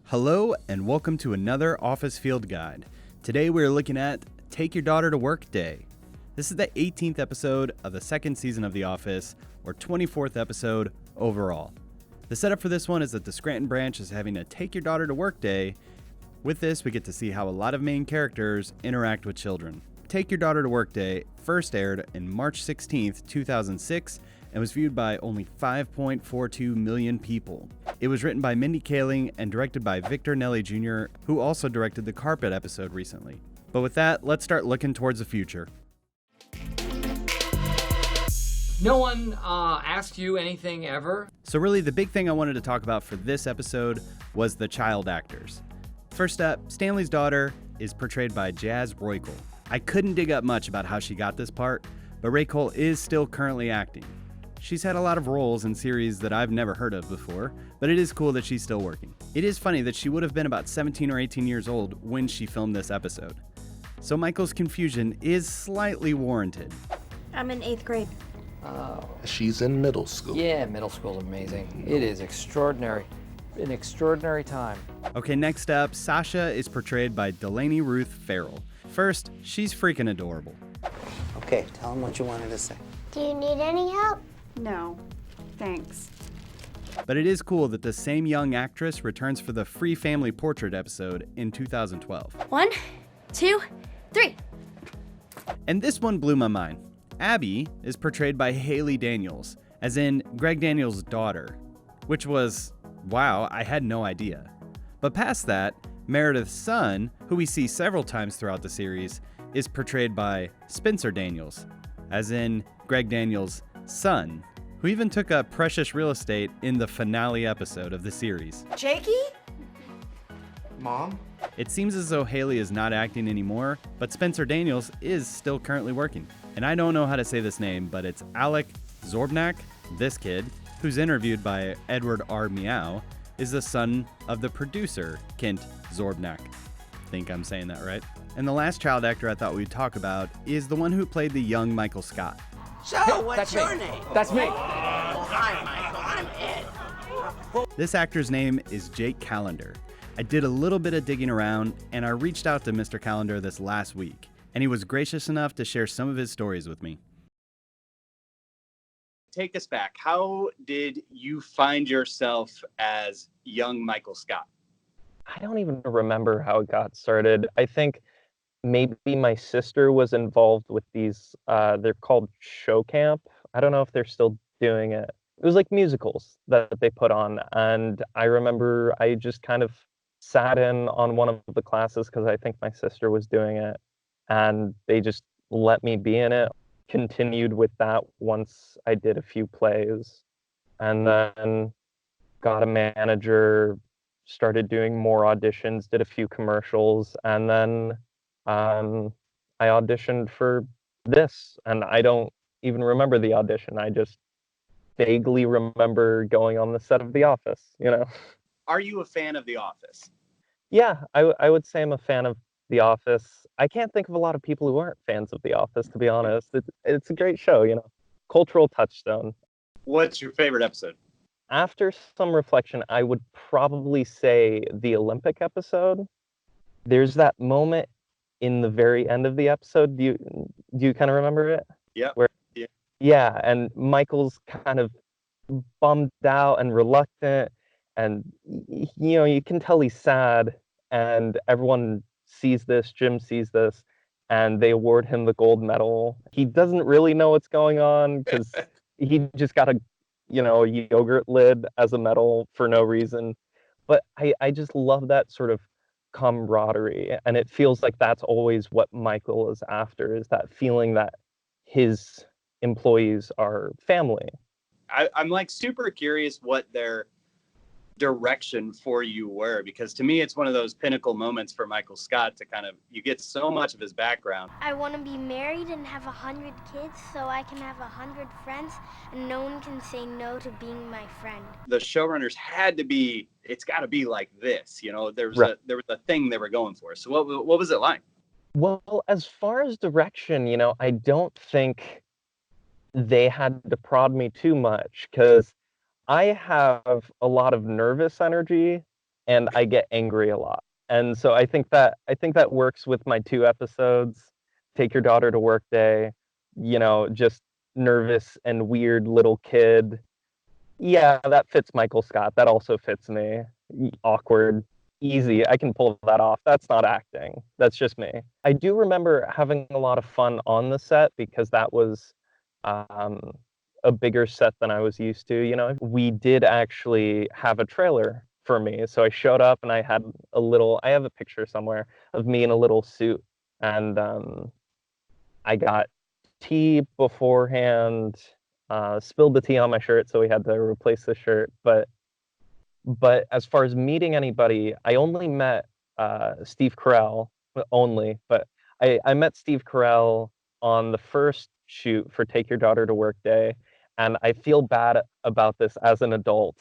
Hello and welcome to another Office Field Guide. Today we're looking at Take Your Daughter to Work Day. This is the 18th episode of the second season of The Office, or 24th episode overall. The setup for this one is that the Scranton branch is having a Take Your Daughter to Work Day. With this, we get to see how a lot of main characters interact with children. Take Your Daughter to Work Day first aired in March 16th, 2006, and was viewed by only 5.42 million people. It was written by Mindy Kaling and directed by Victor Nelly Jr., who also directed the Carpet episode recently. But with that, let's start looking towards the future. No one asked you anything ever? So really, the big thing I wanted to talk about for this episode was the child actors. First up, Stanley's daughter is portrayed by Jazz Roykle. I couldn't dig up much about how she got this part, but Roykle is still currently acting. She's had a lot of roles in series that I've never heard of before, but it is cool that she's still working. It is funny that she would have been about 17 or 18 years old when she filmed this episode. So Michael's confusion is slightly warranted. I'm in 8th grade. Oh. She's in middle school. Yeah, middle school's amazing. It is extraordinary. An extraordinary time. Okay, next up, Sasha is portrayed by Delaney Ruth Farrell. First, she's freaking adorable. Okay, tell him what you wanted to say. Do you need any help? No, thanks. But it is cool that the same young actress returns for the Free Family Portrait episode in 2012. 1, 2, 3. And this one blew my mind. Abby is portrayed by Haley Daniels, as in Greg Daniels' daughter, which was, wow, I had no idea. But past that, Meredith's son, who we see several times throughout the series, is portrayed by Spencer Daniels, as in Greg Daniels' son, who even took up precious real estate in the finale episode of the series. Jakey? Mom? It seems as though Haley is not acting anymore, but Spencer Daniels is still currently working. And I don't know how to say this name, but it's Alec Zorbnak. This kid, who's interviewed by Edward R. Meow, is the son of the producer, Kent Zorbnak. Think I'm saying that right? And the last child actor I thought we'd talk about is the one who played the young Michael Scott. So, what's your name? That's me. Hi, Michael. I'm Ed. This actor's name is Jake Kalendar. I did a little bit of digging around, and I reached out to Mr. Kalendar this last week, and he was gracious enough to share some of his stories with me. Take us back. How did you find yourself as young Michael Scott? I don't even remember how it got started. I think maybe my sister was involved with these, they're called show camp. I don't know if they're still doing it. It was like musicals that they put on. And I remember I just kind of sat in on one of the classes because I think my sister was doing it. And they just let me be in it. Continued with that once I did a few plays. And then got a manager, started doing more auditions, did a few commercials, and then I auditioned for this, and I don't even remember the audition. I just vaguely remember going on the set of The Office, you know? Are you a fan of The Office? Yeah, I would say I'm a fan of The Office. I can't think of a lot of people who aren't fans of The Office, to be honest. It's a great show, you know? Cultural touchstone. What's your favorite episode? After some reflection, I would probably say the Olympic episode. There's that moment in the very end of the episode. Do you kind of remember it? Yeah. Yeah, and Michael's kind of bummed out and reluctant, and you know, you can tell he's sad, and everyone sees this, Jim sees this, and they award him the gold medal. He doesn't really know what's going on because he just got a yogurt lid as a medal for no reason. But I just love that sort of camaraderie, and it feels like that's always what Michael is after, is that feeling that his employees are family. I'm like super curious what their direction for you were, because to me it's one of those pinnacle moments for Michael Scott to kind of, you get so much of his background. I want to be married and have 100 kids so I can have 100 friends and no one can say no to being my friend. The showrunners had to be, it's got to be like this, you know, there was a thing they were going for. So what was it like? Well, as far as direction, you know, I don't think they had to prod me too much, because I have a lot of nervous energy, and I get angry a lot. And so I think that works with my 2 episodes, Take Your Daughter to Work Day, just nervous and weird little kid. Yeah, that fits Michael Scott. That also fits me. Awkward, easy. I can pull that off. That's not acting. That's just me. I do remember having a lot of fun on the set because that was a bigger set than I was used to. We did actually have a trailer for me. So I showed up and I have a picture somewhere of me in a little suit. And I got tea beforehand, spilled the tea on my shirt, so we had to replace the shirt. But as far as meeting anybody, I only met Steve Carell, but I met Steve Carell on the first shoot for Take Your Daughter to Work Day, and I feel bad about this as an adult.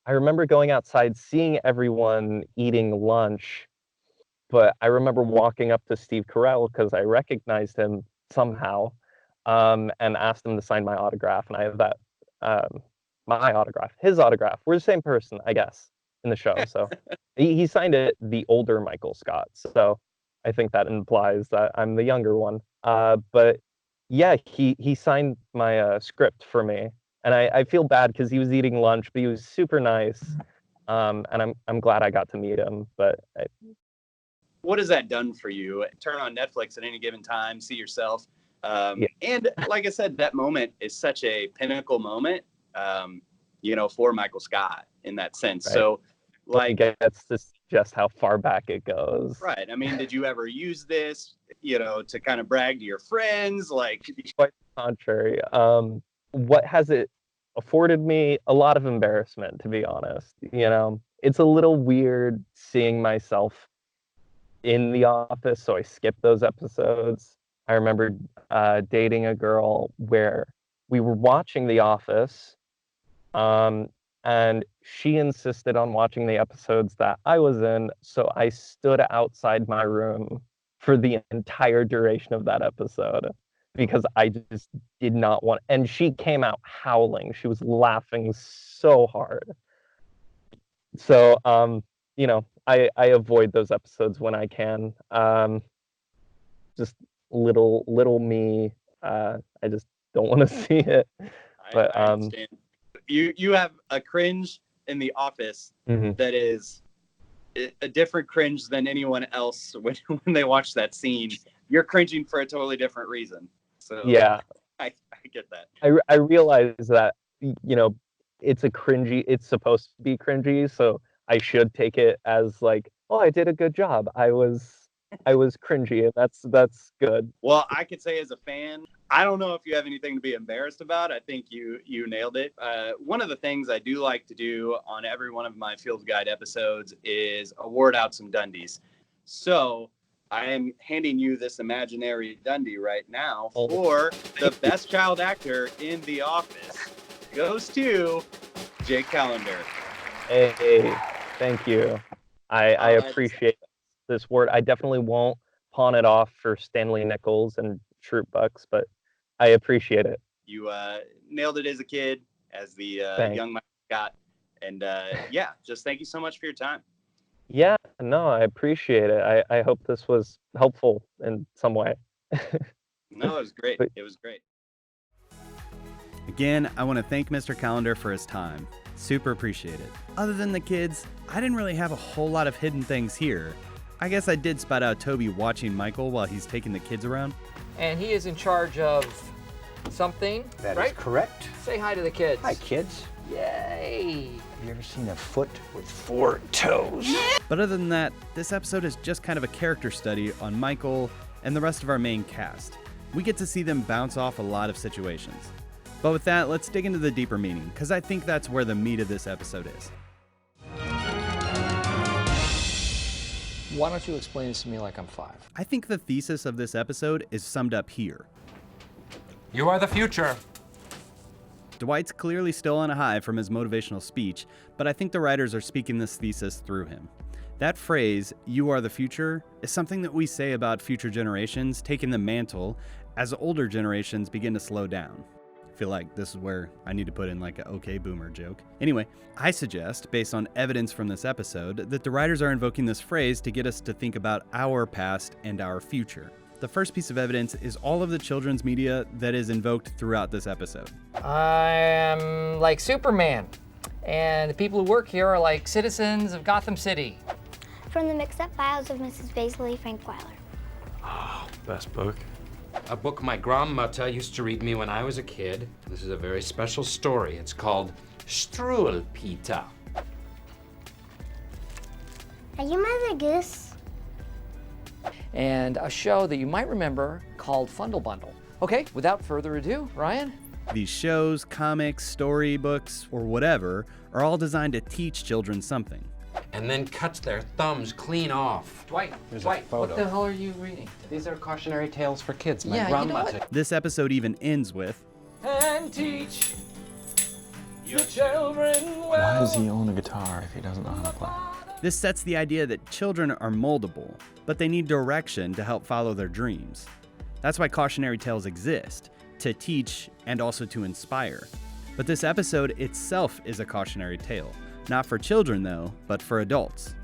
I remember going outside, seeing everyone eating lunch, but I remember walking up to Steve Carell because I recognized him somehow, and asked him to sign my autograph, and I have that, my autograph, his autograph. We're the same person, I guess, in the show. So he signed it, the older Michael Scott. So I think that implies that I'm the younger one. But yeah, he signed my script for me, and I feel bad because he was eating lunch, but he was super nice, and I'm glad I got to meet him. But what has that done for you? Turn on Netflix at any given time, see yourself. And like I said, that moment is such a pinnacle moment, for Michael Scott in that sense. Right. So that's just how far back it goes. Right. I mean, did you ever use this, to kind of brag to your friends? Quite the contrary. What has it afforded me? A lot of embarrassment, to be honest. It's a little weird seeing myself in the office, so I skipped those episodes. I remember dating a girl where we were watching The Office, and she insisted on watching the episodes that I was in, so I stood outside my room for the entire duration of that episode because I just did not want. And she came out howling. She was laughing so hard. So, I avoid those episodes when I can. Just little me. I just don't want to see it. But I understand. You have a cringe in The Office that is a different cringe than anyone else when they watch that scene. You're cringing for a totally different reason. So yeah, I get that. I realize that it's supposed to be cringy, so I should take it as like, oh, I did a good job. I was cringy, and that's good. Well, I could say as a fan, I don't know if you have anything to be embarrassed about. I think you nailed it. One of the things I do like to do on every one of my Field Guide episodes is award out some Dundies. So I am handing you this imaginary Dundee right now for the best child actor in The Office. Goes to Jake Kalendar. Hey, thank you. I appreciate this word. I definitely won't pawn it off for Stanley Nichols and Troop Bucks, but I appreciate it. You nailed it as a kid, as the young Michael Scott. And just thank you so much for your time. Yeah, no, I appreciate it. I hope this was helpful in some way. No, it was great. It was great. Again, I want to thank Mr. Kalendar for his time. Super appreciate it. Other than the kids, I didn't really have a whole lot of hidden things here. I guess I did spot out Toby watching Michael while he's taking the kids around. And he is in charge of something, That right? is correct. Say hi to the kids. Hi, kids. Yay! Have you ever seen a foot with 4 toes? But other than that, this episode is just kind of a character study on Michael and the rest of our main cast. We get to see them bounce off a lot of situations. But with that, let's dig into the deeper meaning, because I think that's where the meat of this episode is. Why don't you explain this to me like I'm 5? I think the thesis of this episode is summed up here. You are the future. Dwight's clearly still on a high from his motivational speech, but I think the writers are speaking this thesis through him. That phrase, "you are the future," is something that we say about future generations taking the mantle as older generations begin to slow down. feel like this is where I need to put in like a okay boomer joke. Anyway, I suggest, based on evidence from this episode, that the writers are invoking this phrase to get us to think about our past and our future. The first piece of evidence is all of the children's media that is invoked throughout this episode. I am like Superman, and the people who work here are like citizens of Gotham City. From the mixed-up files of Mrs. Basley Frankweiler. Oh, best book. A book my grandmother used to read me when I was a kid. This is a very special story. It's called Struwelpeter. Are you Mother Goose? And a show that you might remember called Fundle Bundle. Okay, without further ado, Ryan? These shows, comics, storybooks, or whatever are all designed to teach children something. And then cuts their thumbs clean off. Dwight, what the hell are you reading? These are cautionary tales for kids. My Yeah, you know grandmother. what? This episode even ends with, And teach your children well. Why does he own a guitar if he doesn't know how to play? this sets the idea that children are moldable, but they need direction to help follow their dreams. That's why cautionary tales exist, to teach and also to inspire. But this episode itself is a cautionary tale. Not for children, though, but for adults.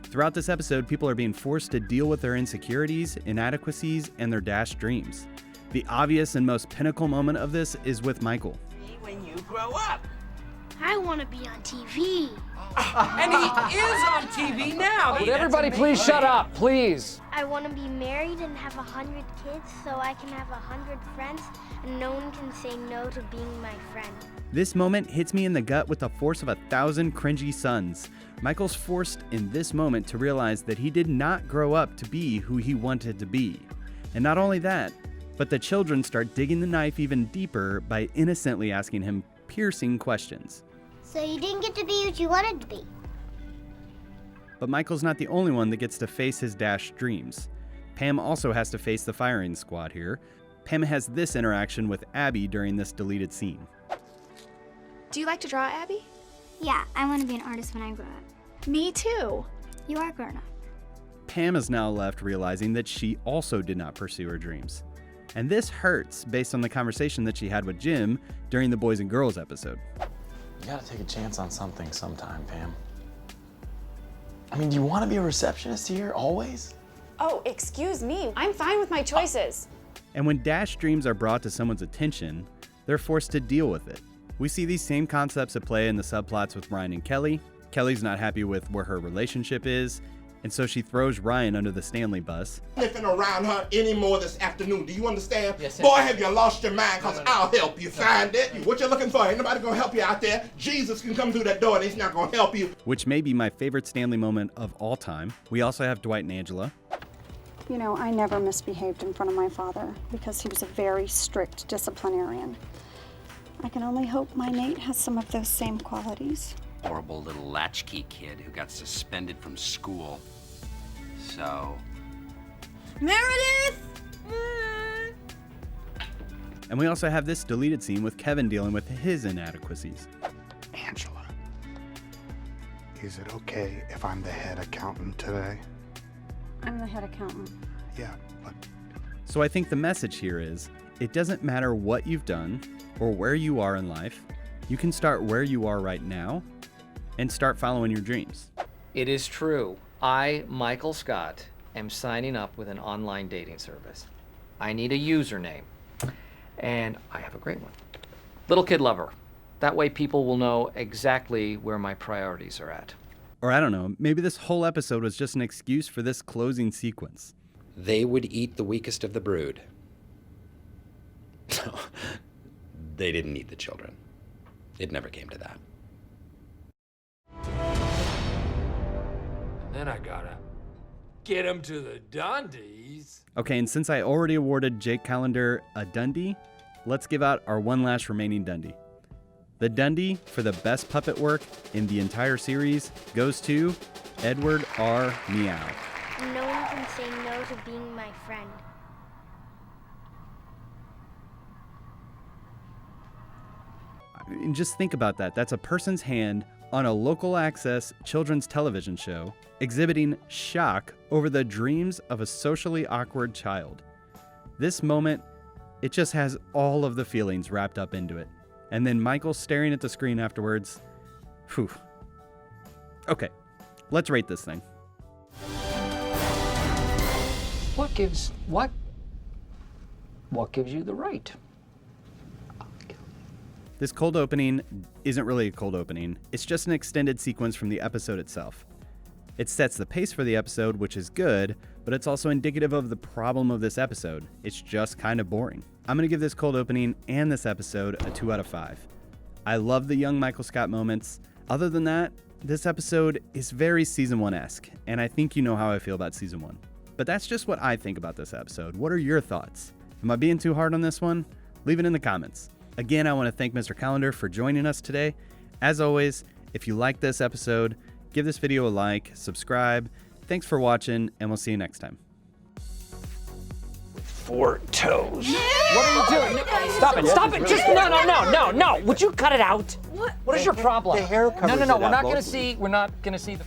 Throughout this episode, people are being forced to deal with their insecurities, inadequacies, and their dashed dreams. The obvious and most pinnacle moment of this is with Michael. When you grow up. I want to be on TV. And he is on TV now. Would everybody please shut up, please? I want to be married and have 100 kids so I can have 100 friends and no one can say no to being my friend. This moment hits me in the gut with the force of 1,000 cringy suns. Michael's forced in this moment to realize that he did not grow up to be who he wanted to be. And not only that, but the children start digging the knife even deeper by innocently asking him piercing questions. So you didn't get to be what you wanted to be. But Michael's not the only one that gets to face his dashed dreams. Pam also has to face the firing squad here. Pam has this interaction with Abby during this deleted scene. Do you like to draw, Abby? Yeah, I want to be an artist when I grow up. Me too. You are grown up. Pam is now left realizing that she also did not pursue her dreams. And this hurts based on the conversation that she had with Jim during the Boys and Girls episode. You gotta take a chance on something sometime, Pam. I mean, do you want to be a receptionist here always? Oh, excuse me. I'm fine with my choices. And when dashed dreams are brought to someone's attention, they're forced to deal with it. We see these same concepts at play in the subplots with Ryan and Kelly. Kelly's not happy with where her relationship is, and so she throws Ryan under the Stanley bus. Sniffing around her anymore this afternoon. Do you understand? Yes, sir. Boy, have you lost your mind, because I'll help you find it. What you're looking for, ain't nobody gonna help you out there. Jesus can come through that door and he's not gonna help you. Which may be my favorite Stanley moment of all time. We also have Dwight and Angela. You know, I never misbehaved in front of my father because he was a very strict disciplinarian. I can only hope my Nate has some of those same qualities. Horrible little latchkey kid who got suspended from school. So... Meredith! And we also have this deleted scene with Kevin dealing with his inadequacies. Angela, is it okay if I'm the head accountant today? I'm the head accountant. Yeah, but... So I think the message here is, it doesn't matter what you've done or where you are in life. You can start where you are right now and start following your dreams. It is true. I, Michael Scott, am signing up with an online dating service. I need a username, and I have a great one. Little Kid Lover. That way people will know exactly where my priorities are at. Or I don't know, maybe this whole episode was just an excuse for this closing sequence. They would eat the weakest of the brood. They didn't eat the children. It never came to that. And then I gotta get him to the Dundees. Okay, and since I already awarded Jake Kalendar a Dundee, let's give out our one last remaining Dundee. The Dundee for the best puppet work in the entire series goes to Edward R. Meow. No one can say no to being my friend. And just think about that. That's a person's hand on a local access children's television show exhibiting shock over the dreams of a socially awkward child. This moment It just has all of the feelings wrapped up into it. And then Michael staring at the screen afterwards. Whew. Okay, let's rate this thing. What gives you the right? This cold opening isn't really a cold opening. It's just an extended sequence from the episode itself. It sets the pace for the episode, which is good, but it's also indicative of the problem of this episode. It's just kind of boring. I'm going to give this cold opening and this episode a 2 out of 5. I love the young Michael Scott moments. Other than that, this episode is very Season 1-esque, and I think you know how I feel about Season 1. But that's just what I think about this episode. What are your thoughts? Am I being too hard on this one? Leave it in the comments. Again, I want to thank Mr. Kalendar for joining us today. As always, if you like this episode, give this video a like, subscribe. Thanks for watching, and we'll see you next time. 4 toes. What are you doing? Stop it! Stop it! Just no! Would you cut it out? What is your problem? The hair covers No. it We're up, not both gonna of you. see. We're not gonna see the.